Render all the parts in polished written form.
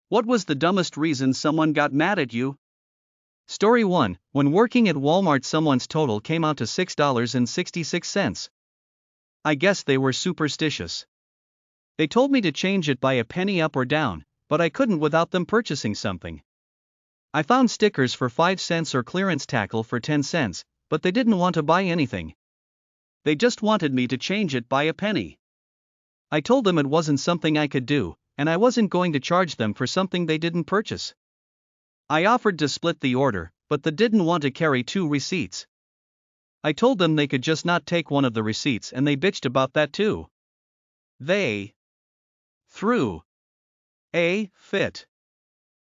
What was the dumbest reason someone got mad at you? Story 1. When working at Walmart, someone's total came out to $6.66. I guess they were superstitious. They told me to change it by a penny up or down, but I couldn't without them purchasing something. I found stickers for 5 cents or clearance tackle for 10 cents, but they didn't want to buy anything. They just wanted me to change it by a penny. I told them it wasn't something I could do, and I wasn't going to charge them for something they didn't purchase. I offered to split the order, but they didn't want to carry 2 receipts. I told them they could just not take one of the receipts, and they bitched about that too. They threw a fit.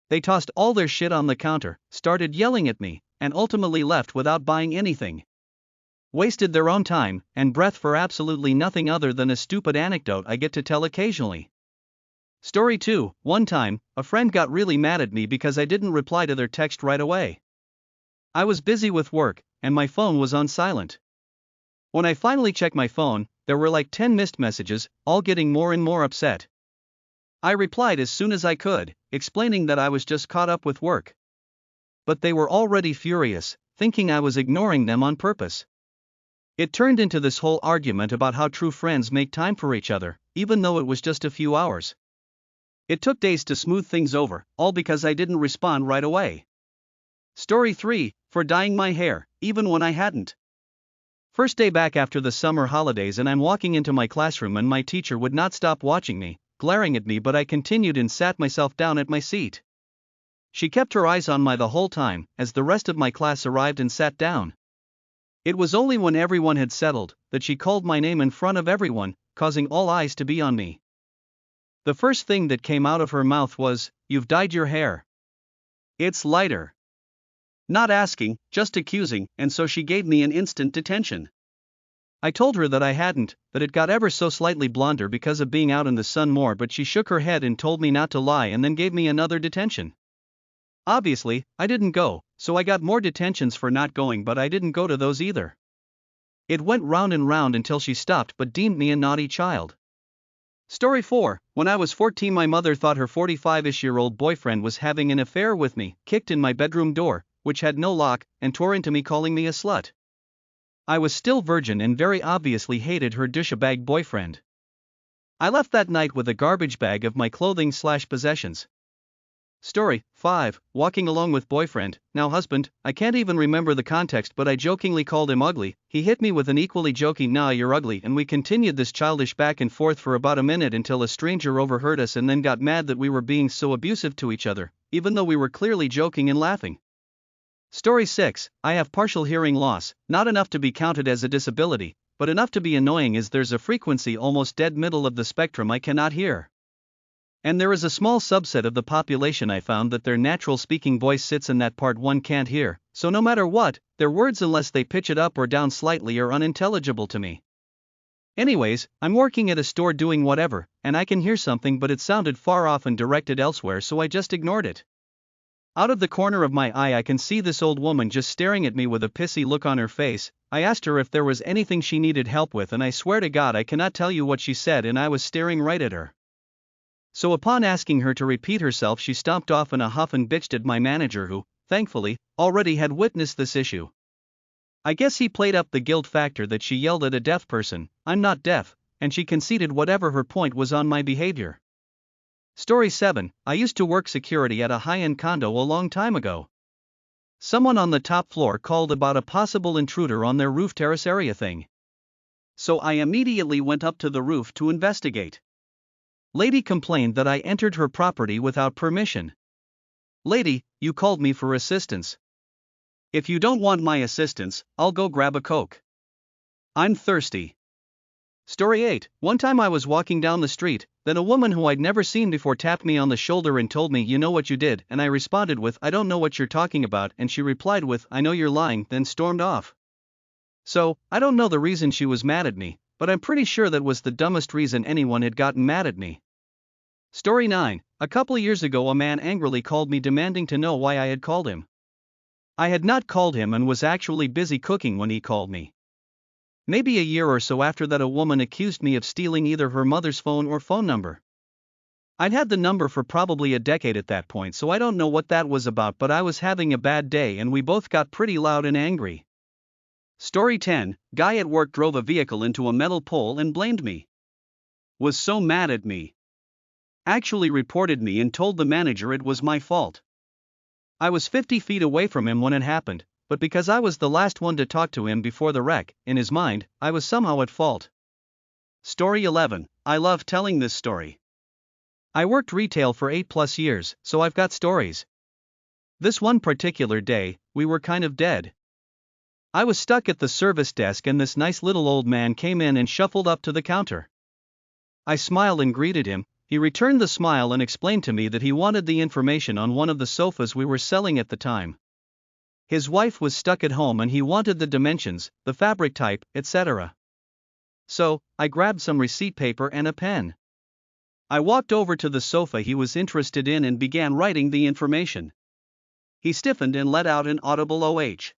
They tossed all their shit on the counter, started yelling at me, and ultimately left without buying anything. Wasted their own time and breath for absolutely nothing other than a stupid anecdote I get to tell occasionally. Story 2. One time, a friend got really mad at me because I didn't reply to their text right away. I was busy with work, and my phone was on silent. When I finally checked my phone, there were like 10 missed messages, all getting more and more upset. I replied as soon as I could, explaining that I was just caught up with work. But they were already furious, thinking I was ignoring them on purpose. It turned into this whole argument about how true friends make time for each other, even though it was just a few hours. It took days to smooth things over, all because I didn't respond right away. Story 3. For dyeing my hair, even when I hadn't. First day back after the summer holidays, and I'm walking into my classroom and my teacher would not stop watching me, glaring at me, but I continued and sat myself down at my seat. She kept her eyes on me the whole time, as the rest of my class arrived and sat down. It was only when everyone had settled that she called my name in front of everyone, causing all eyes to be on me. The first thing that came out of her mouth was, "You've dyed your hair. It's lighter." Not asking, just accusing, and so she gave me an instant detention. I told her that I hadn't, that it got ever so slightly blonder because of being out in the sun more, but she shook her head and told me not to lie and then gave me another detention. Obviously, I didn't go, so I got more detentions for not going, but I didn't go to those either. It went round and round until she stopped but deemed me a naughty child. Story 4. When I was 14, my mother thought her 45-ish-year-old boyfriend was having an affair with me, kicked in my bedroom door, which had no lock, and tore into me calling me a slut. I was still virgin and very obviously hated her douchebag boyfriend. I left that night with a garbage bag of my clothing/possessions. Story 5. Walking along with boyfriend, now husband. I can't even remember the context, but I jokingly called him ugly. He hit me with an equally joking "Nah, you're ugly," and we continued this childish back and forth for about a minute until a stranger overheard us and then got mad that we were being so abusive to each other, even though we were clearly joking and laughing. Story 6. I have partial hearing loss, not enough to be counted as a disability, but enough to be annoying as there's a frequency almost dead middle of the spectrum I cannot hear. And there is a small subset of the population I found that their natural speaking voice sits in that part one can't hear, so no matter what, their words, unless they pitch it up or down slightly, are unintelligible to me. Anyways, I'm working at a store doing whatever, and I can hear something, but it sounded far off and directed elsewhere, so I just ignored it. Out of the corner of my eye I can see this old woman just staring at me with a pissy look on her face. I asked her if there was anything she needed help with, and I swear to God I cannot tell you what she said, and I was staring right at her. So upon asking her to repeat herself, she stomped off in a huff and bitched at my manager, who, thankfully, already had witnessed this issue. I guess he played up the guilt factor that she yelled at a deaf person, "I'm not deaf," and she conceded whatever her point was on my behavior. Story 7. I used to work security at a high-end condo a long time ago. Someone on the top floor called about a possible intruder on their roof terrace area thing. So I immediately went up to the roof to investigate. Lady complained that I entered her property without permission. Lady, you called me for assistance. If you don't want my assistance, I'll go grab a Coke. I'm thirsty. Story 8. One time I was walking down the street, then a woman who I'd never seen before tapped me on the shoulder and told me, "You know what you did?" And I responded with, "I don't know what you're talking about," and she replied with, "I know you're lying," then stormed off. So, I don't know the reason she was mad at me, but I'm pretty sure that was the dumbest reason anyone had gotten mad at me. Story 9. A couple years ago a man angrily called me demanding to know why I had called him. I had not called him and was actually busy cooking when he called me. Maybe a year or so after that, a woman accused me of stealing either her mother's phone or phone number. I'd had the number for probably a decade at that point, so I don't know what that was about, but I was having a bad day and we both got pretty loud and angry. Story 10, guy at work drove a vehicle into a metal pole and blamed me. Was so mad at me. Actually reported me and told the manager it was my fault. I was 50 feet away from him when it happened, but because I was the last one to talk to him before the wreck, in his mind, I was somehow at fault. Story 11, I love telling this story. I worked retail for 8+ years, so I've got stories. This one particular day, we were kind of dead. I was stuck at the service desk and this nice little old man came in and shuffled up to the counter. I smiled and greeted him. He returned the smile and explained to me that he wanted the information on one of the sofas we were selling at the time. His wife was stuck at home and he wanted the dimensions, the fabric type, etc. So, I grabbed some receipt paper and a pen. I walked over to the sofa he was interested in and began writing the information. He stiffened and let out an audible OH.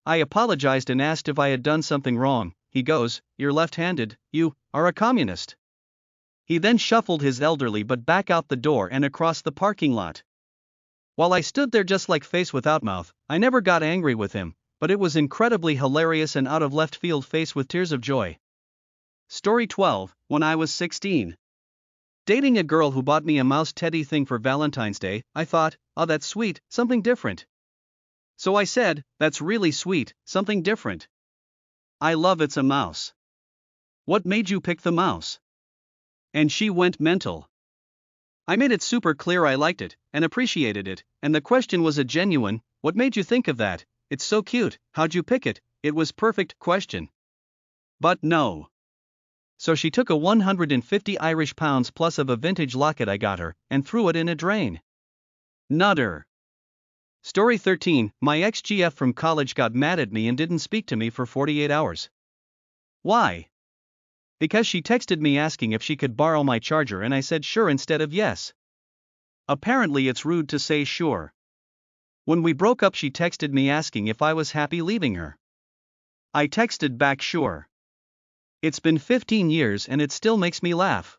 I apologized and asked if I had done something wrong. He goes, "You're left-handed, you are a communist." He then shuffled his elderly butt back out the door and across the parking lot. While I stood there just like face without mouth, I never got angry with him, but it was incredibly hilarious and out of left field face with tears of joy. Story 12, when I was 16. Dating a girl who bought me a mouse teddy thing for Valentine's Day, I thought, oh that's sweet, something different. So I said, that's really sweet, something different. I love it's a mouse. What made you pick the mouse? And she went mental. I made it super clear I liked it, and appreciated it, and the question was a genuine, what made you think of that? It's so cute, how'd you pick it? It was perfect question. But no. So she took a 150 Irish pounds plus of a vintage locket I got her, and threw it in a drain. Nutter. Story 13, my ex-GF from college got mad at me and didn't speak to me for 48 hours. Why? Because she texted me asking if she could borrow my charger and I said sure instead of yes. Apparently it's rude to say sure. When we broke up she texted me asking if I was happy leaving her. I texted back sure. It's been 15 years and it still makes me laugh.